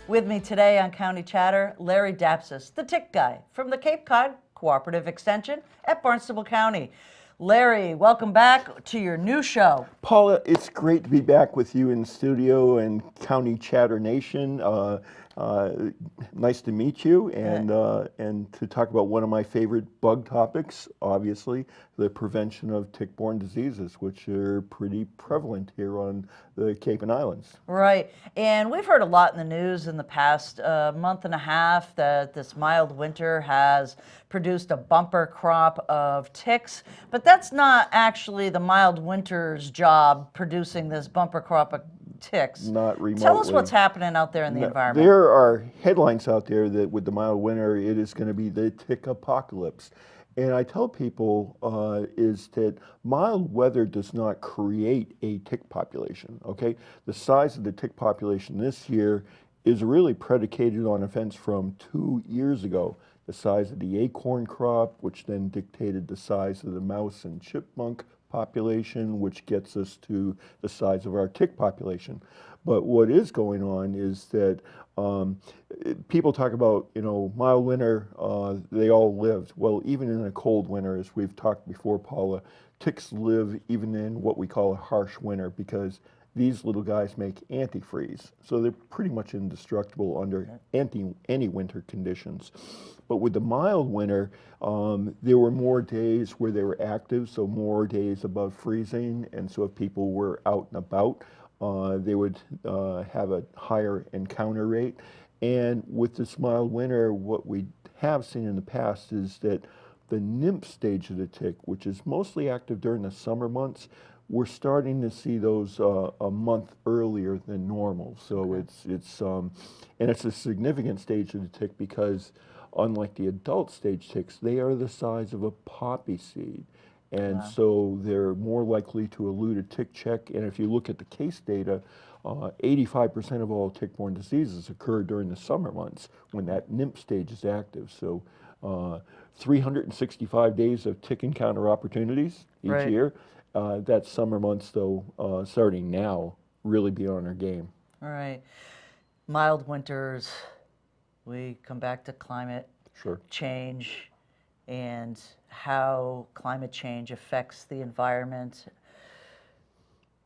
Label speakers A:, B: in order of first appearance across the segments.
A: With me today on County Chatter, Larry Dapsis, the tick guy from the Cape Cod Cooperative Extension at Barnstable County. Larry, welcome back to your new show.
B: Paula, it's great to be back with you in studio and County Chatter Nation. Nice to meet you and to talk about one of my favorite bug topics, obviously, the prevention of tick-borne diseases, which are pretty prevalent here on the Cape and Islands.
A: Right, and we've heard a lot in the news in the past month and a half that this mild winter has produced a bumper crop of ticks, but that's not actually the mild winter's job, producing this bumper crop of ticks.
B: Not remotely.
A: Tell us what's happening out there in the environment.
B: There are headlines out there that with the mild winter, it is going to be the tick apocalypse. And I tell people is that mild weather does not create a tick population, okay? The size of the tick population this year is really predicated on events from 2 years ago. The size of the acorn crop, which then dictated the size of the mouse and chipmunk population, which gets us to the size of our tick population. But what is going on is that people talk about, mild winter, they all lived. Well, even in a cold winter, as we've talked before, Paula, ticks live even in what we call a harsh winter because these little guys make antifreeze. So they're pretty much indestructible under any winter conditions. But with the mild winter, there were more days where they were active, so more days above freezing. And so if people were out and about, they would have a higher encounter rate. And with this mild winter, what we have seen in the past is that the nymph stage of the tick, which is mostly active during the summer months, we're starting to see those a month earlier than normal. So it's a significant stage of the tick because unlike the adult stage ticks, they are the size of a poppy seed. And so they're more likely to elude a tick check. And if you look at the case data, 85% of all tick-borne diseases occur during the summer months when that nymph stage is active. So 365 days of tick encounter opportunities each year. That summer months, though, starting now, really be on our game.
A: All right. Mild winters, we come back to climate change and how climate change affects the environment.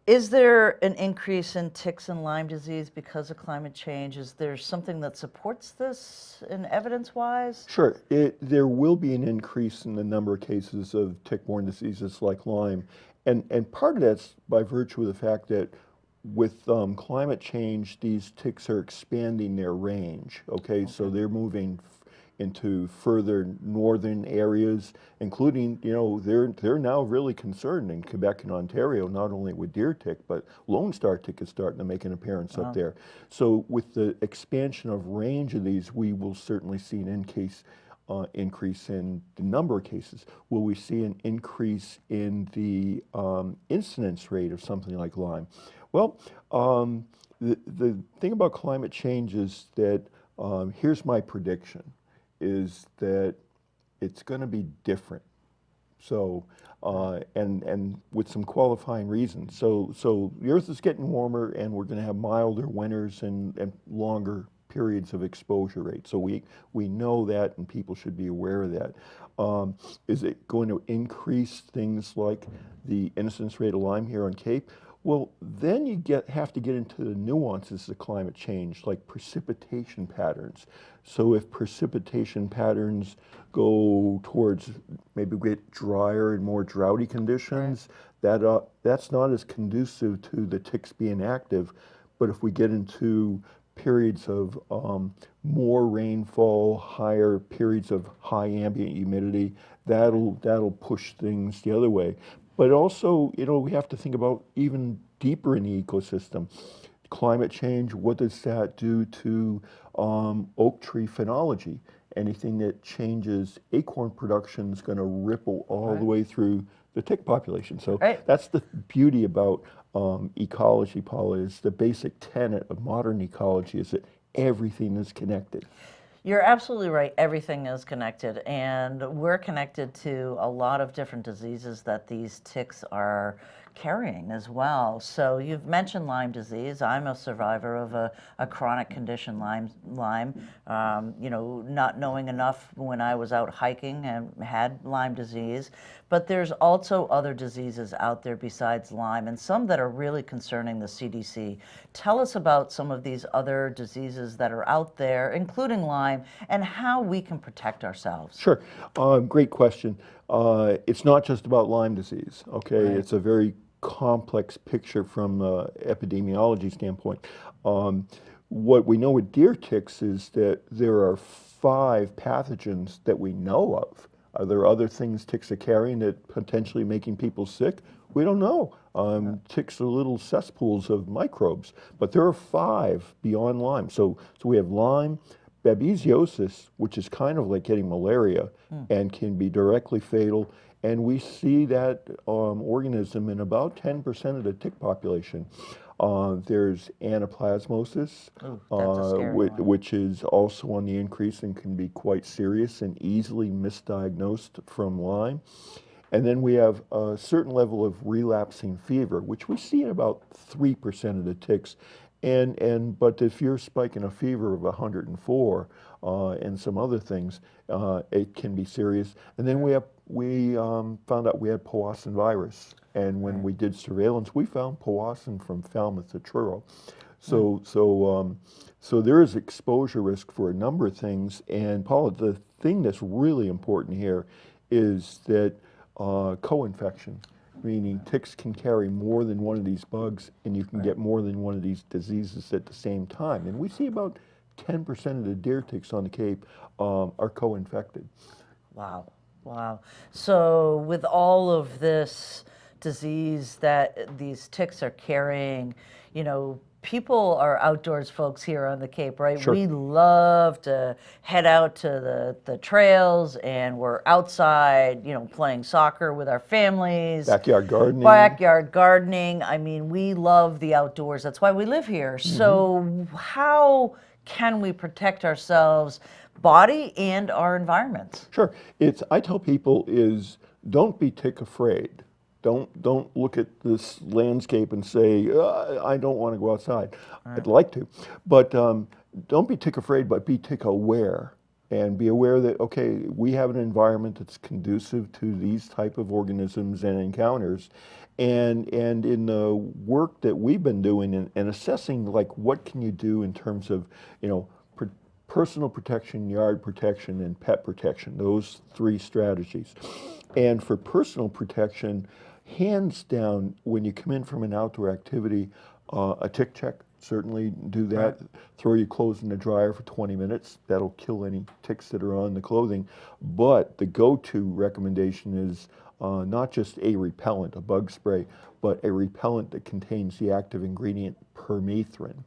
A: Is there an increase in ticks and Lyme disease because of climate change? Is there something that supports this in evidence-wise?
B: Sure. There will be an increase in the number of cases of tick-borne diseases like Lyme. And part of that's by virtue of the fact that with climate change, these ticks are expanding their range, okay? So they're moving into further northern areas, including, they're now really concerned in Quebec and Ontario, not only with deer tick, but Lone Star tick is starting to make an appearance up there. So with the expansion of range of these, we will certainly see an increase in the number of cases. Will we see an increase in the incidence rate of something like Lyme? Well, the thing about climate change is that, here's my prediction, is that it's going to be different. So, and with some qualifying reasons. So the Earth is getting warmer, and we're going to have milder winters and longer periods of exposure rate. So we know that, and people should be aware of that. Is it going to increase things like the incidence rate of Lyme here on Cape? Well, then you have to get into the nuances of climate change, like precipitation patterns. So if precipitation patterns go towards maybe get drier and more droughty conditions, that's not as conducive to the ticks being active. But if we get into periods of more rainfall, higher periods of high ambient humidity, that'll push things the other way. But also, we have to think about even deeper in the ecosystem. Climate change, what does that do to oak tree phenology? Anything that changes acorn production is going to ripple all the way through the tick population. So that's the beauty about ecology, Paula, is the basic tenet of modern ecology is that everything is connected.
A: You're absolutely right. Everything is connected, and we're connected to a lot of different diseases that these ticks are carrying as well. So you've mentioned Lyme disease. I'm a survivor of a chronic condition, Lyme. You know, not knowing enough when I was out hiking and had Lyme disease. But there's also other diseases out there besides Lyme, and some that are really concerning the CDC. Tell us about some of these other diseases that are out there, including Lyme, and how we can protect ourselves.
B: Sure. Great question. It's not just about Lyme disease, okay?
A: Right.
B: It's a very complex picture from an epidemiology standpoint. What we know with deer ticks is that there are 5 pathogens that we know of. Are there other things ticks are carrying that potentially making people sick? We don't know. Ticks are little cesspools of microbes, but there are 5 beyond Lyme. So we have Lyme, babesiosis, which is kind of like getting malaria and can be directly fatal. And we see that organism in about 10% of the tick population. There's anaplasmosis,
A: Ooh, that's a scary one.
B: which is also on the increase and can be quite serious and easily misdiagnosed from Lyme. And then we have a certain level of relapsing fever, which we see in about 3% of the ticks. But if you're spiking a fever of 104 and some other things, it can be serious. And then we found out we had Powassan virus. And when we did surveillance, we found Powassan from Falmouth to Truro. So there is exposure risk for a number of things. And Paula, the thing that's really important here is that co-infection, meaning ticks can carry more than one of these bugs, and you can get more than one of these diseases at the same time. And we see about 10% of the deer ticks on the Cape are co-infected.
A: Wow. Wow. So with all of this disease that these ticks are carrying, you know, people are outdoors folks here on the Cape, right?
B: Sure.
A: We love to head out to the trails, and we're outside, you know, playing soccer with our families.
B: Backyard gardening.
A: Backyard gardening. I mean, we love the outdoors. That's why we live here. So how can we protect ourselves, body and our environments?
B: Sure. I tell people is don't be tick afraid. Don't look at this landscape and say, I don't want to go outside. Right. I'd like to. But don't be tick afraid, but be tick aware. And be aware that, okay, we have an environment that's conducive to these type of organisms and encounters. And in the work that we've been doing and assessing, like, what can you do in terms of, you know, personal protection, yard protection, and pet protection, those 3 strategies. And for personal protection, hands down, when you come in from an outdoor activity, a tick check, certainly do that. Right. Throw your clothes in the dryer for 20 minutes. That'll kill any ticks that are on the clothing. But the go-to recommendation is not just a repellent, a bug spray, but a repellent that contains the active ingredient permethrin.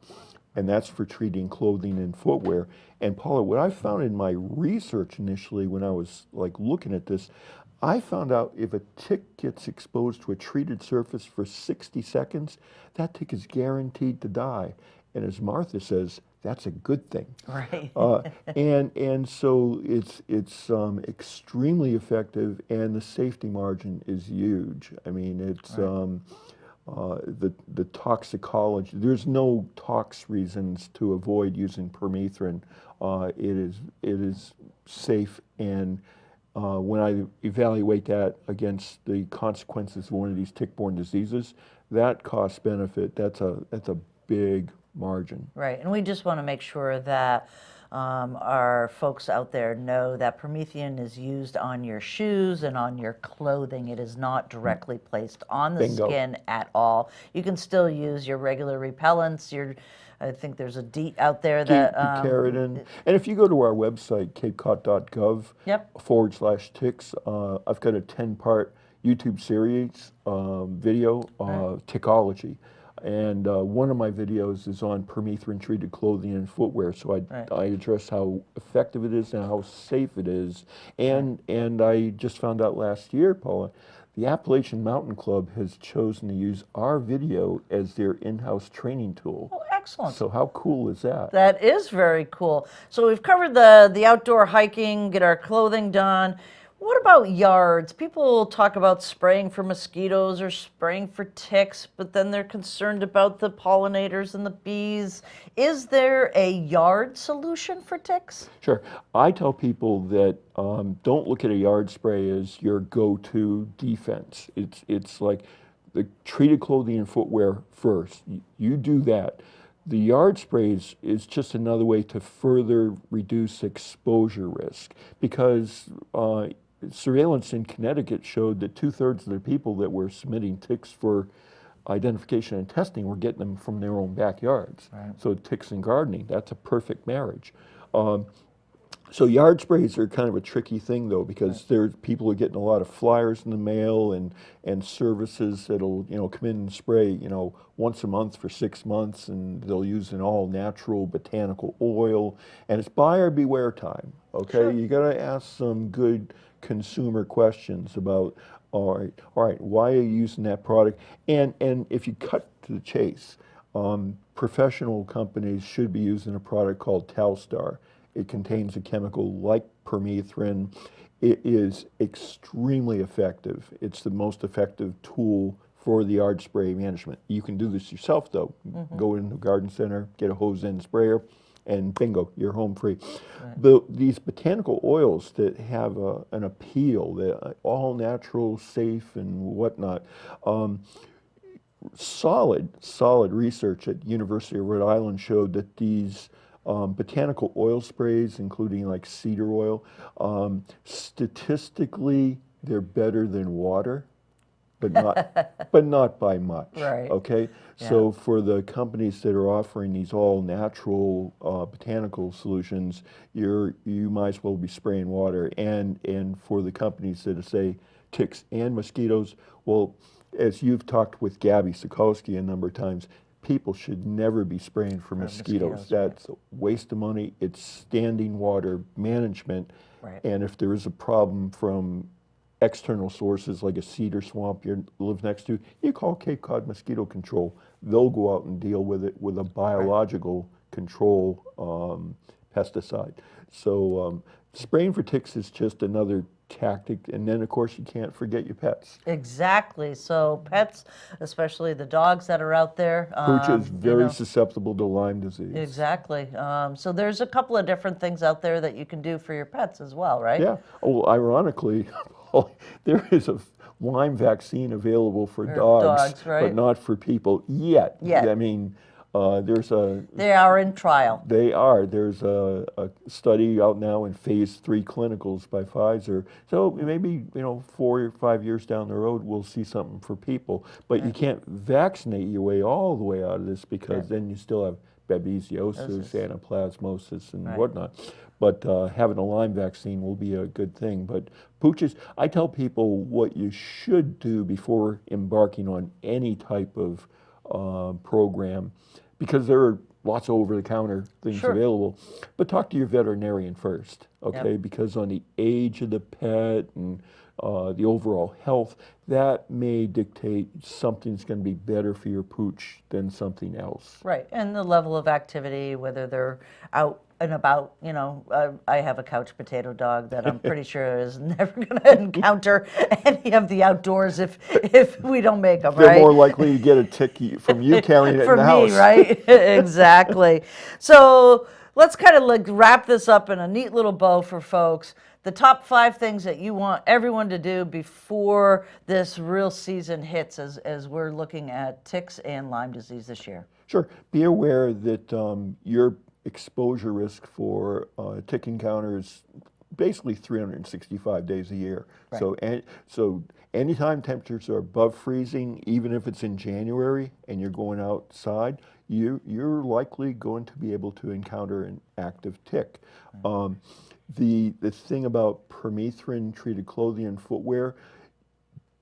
B: And that's for treating clothing and footwear. And Paula, what I found in my research initially when I was like looking at this, I found out if a tick gets exposed to a treated surface for 60 seconds, that tick is guaranteed to die. And as Martha says, that's a good thing.
A: Right.
B: And so it's extremely effective, and the safety margin is huge. I mean, it's the toxicology. There's no tox reasons to avoid using permethrin. It is safe, and when I evaluate that against the consequences of one of these tick-borne diseases, that cost benefit, that's a big margin.
A: Right, and we just want to make sure that our folks out there know that permethrin is used on your shoes and on your clothing. It is not directly placed on the
B: Bingo.
A: Skin at all. You can still use your regular repellents. I think there's a DEET out there that
B: Keratin. And if you go to our website, capecot.gov /ticks, I've got a 10-part YouTube series video, Tickology. And one of my videos is on permethrin-treated clothing and footwear. So I address how effective it is and how safe it is. And I just found out last year, Paula, the Appalachian Mountain Club has chosen to use our video as their in-house training tool.
A: Oh, excellent.
B: So how cool is that?
A: That is very cool. So we've covered the outdoor hiking, get our clothing done. What about yards? People talk about spraying for mosquitoes or spraying for ticks, but then they're concerned about the pollinators and the bees. Is there a yard solution for ticks?
B: Sure. I tell people that don't look at a yard spray as your go-to defense. It's like the treated clothing and footwear first. You do that. The yard sprays is just another way to further reduce exposure risk because surveillance in Connecticut showed that 2/3 of the people that were submitting ticks for identification and testing were getting them from their own backyards.
A: Right.
B: So ticks and gardening, that's a perfect marriage. So yard sprays are kind of a tricky thing though because people are getting a lot of flyers in the mail and services that'll come in and spray once a month for 6 months, and they'll use an all natural botanical oil, and it's buyer beware time. Okay,
A: Sure.
B: You got to ask some good consumer questions about all right, why are you using that product? And if you cut to the chase, professional companies should be using a product called Telstar. It contains a chemical like permethrin. It is extremely effective. It's the most effective tool for the yard spray management. You can do this yourself though. Go into a garden center, get a hose end sprayer, and bingo, you're home free. Right. These botanical oils that have an appeal, they're all natural, safe, and whatnot. Solid research at University of Rhode Island showed that these botanical oil sprays, including like cedar oil, statistically they're better than water, but not by much.
A: Right.
B: Okay. Yeah. So for the companies that are offering these all natural botanical solutions, you might as well be spraying water. And for the companies that say ticks and mosquitoes, well, as you've talked with Gabby Sikowski a number of times, people should never be spraying for mosquitoes. That's a waste of money. It's standing water management.
A: Right.
B: And if there is a problem from external sources like a cedar swamp you live next to, you call Cape Cod Mosquito Control. They'll go out and deal with it with a biological control pesticide. So spraying for ticks is just another tactic, and then of course you can't forget your pets.
A: Exactly. So pets, especially the dogs that are out there.
B: Pooch is very susceptible to Lyme disease.
A: Exactly. So there's a couple of different things out there that you can do for your pets as well, right?
B: Yeah. Oh, ironically, there is a Lyme vaccine available for dogs,
A: right?
B: but not for people yet. I mean,
A: They are in trial.
B: They are. There's a study out now in phase 3 clinicals by Pfizer. So maybe 4 or 5 years down the road we'll see something for people. But you can't vaccinate your way all the way out of this because then you still have babesiosis, anaplasmosis, and whatnot. But having a Lyme vaccine will be a good thing. But pooches, I tell people what you should do before embarking on any type of program, because there are lots of over-the-counter things available, but talk to your veterinarian first, okay? Because on the age of the pet and the overall health, that may dictate something's going to be better for your pooch than something else.
A: Right, and the level of activity, whether they're out and about. I have a couch potato dog that I'm pretty sure is never going to encounter any of the outdoors if we don't make them,
B: They're more likely to get a tick from you carrying it in the house.
A: For me, right? Exactly. So let's kind of like wrap this up in a neat little bow for folks. The top 5 things that you want everyone to do before this real season hits as we're looking at ticks and Lyme disease this year.
B: Sure. Be aware that your exposure risk for tick encounters basically 365 days a year. Right. So anytime temperatures are above freezing, even if it's in January and you're going outside, you're likely going to be able to encounter an active tick. Right. The thing about permethrin treated clothing and footwear,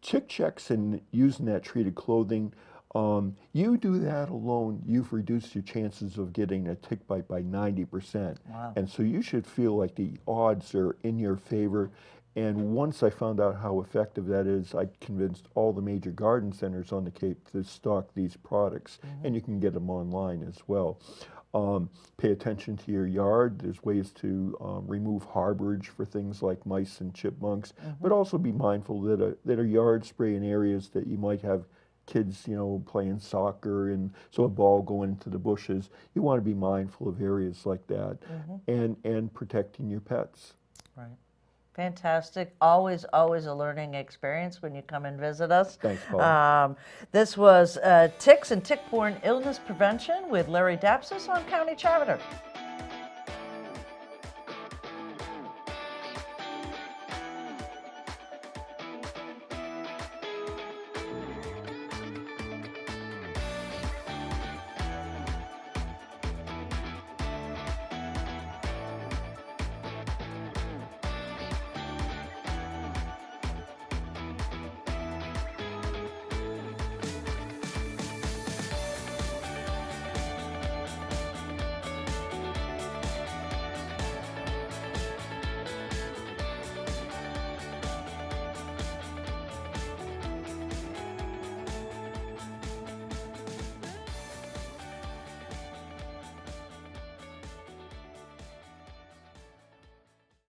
B: tick checks and using that treated clothing, you do that alone, you've reduced your chances of getting a tick bite by 90%.
A: Wow.
B: And so you should feel like the odds are in your favor. And once I found out how effective that is, I convinced all the major garden centers on the Cape to stock these products, and you can get them online as well. Pay attention to your yard. There's ways to remove harborage for things like mice and chipmunks, but also be mindful that a yard spray in areas that you might have kids, playing soccer, and so a ball going into the bushes. You want to be mindful of areas like that, and protecting your pets.
A: Right. Fantastic. Always, always a learning experience when you come and visit us.
B: Thanks, Paul.
A: This was Ticks and Tick-Borne Illness Prevention with Larry Dapsis on County Charter.